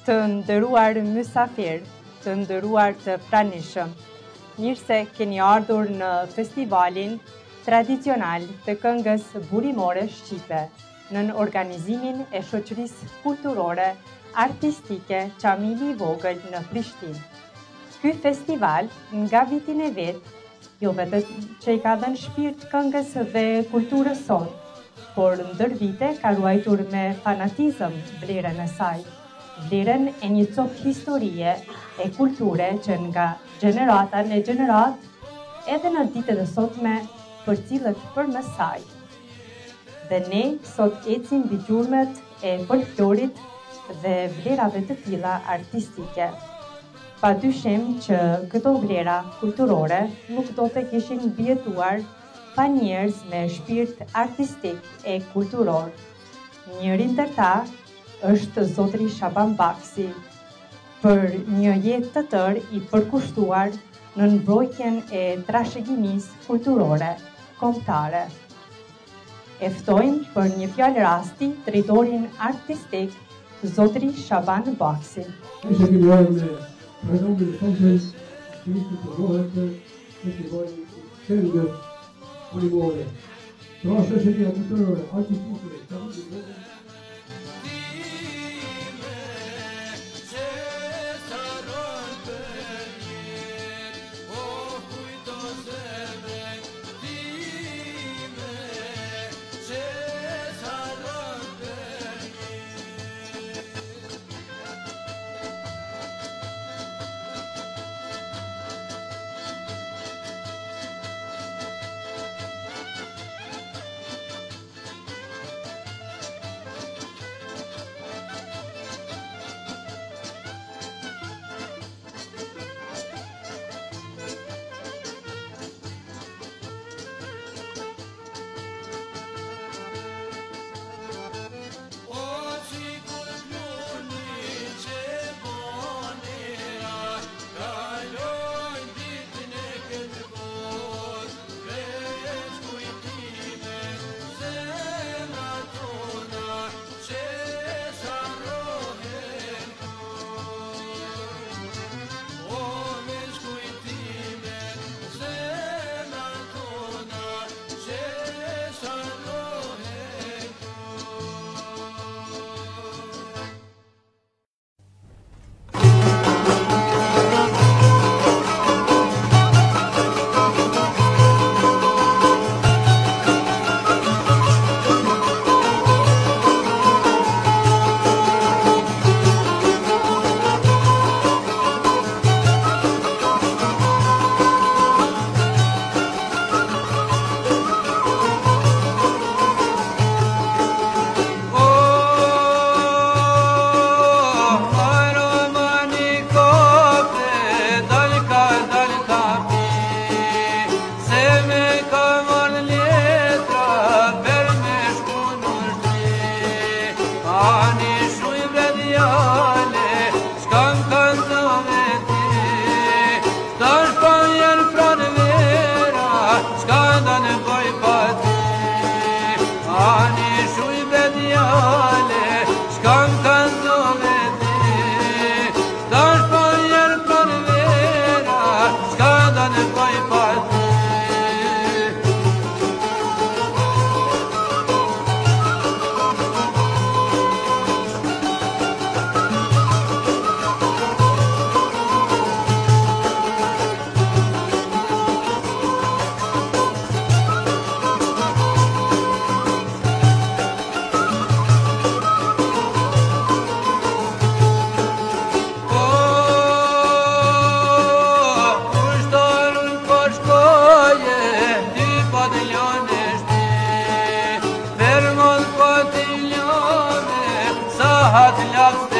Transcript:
Të nderuar mysafir, të nderuar të pranishëm, mirë se keni ardhur në festivalin tradicional të këngës burimore shqipe, në organizimin e shoqërisë kulturore artistike Qamili i Vogël në Prishtinë. Ky festival nga vitin e vet, jo vetëm që i ka dhënë shpirt këngës dhe kulturës sot, por ndër vite ka ruajtur me fanatizëm vlerën e saj. Vlerën e një copë historie e kulture që nga gjenerata në gjenerat edhe në ditët e sotme për cilët për mësaj. Dhe ne sot ecim mbi gjurmët e folklorit dhe vlerave të tilla artistike. Pa dyshim që këto vlera kulturore nuk do të kishin mbijetuar pa njerëz me shpirt artistik e kulturor. Njëri ndër ta është zotri Shaban Baksi, për një jetë të tërë i përkushtuar në mbrojtjen e trashëgimisë kulturore kombëtare. E ftojmë për një fjalë rasti drejtorin artistik, zotri Shaban Baksi. Ishte kënduar me programin e këngës që kulturore të festivalit këngës burimore. Pra shoqëria kulturore artistike Qamili Rahat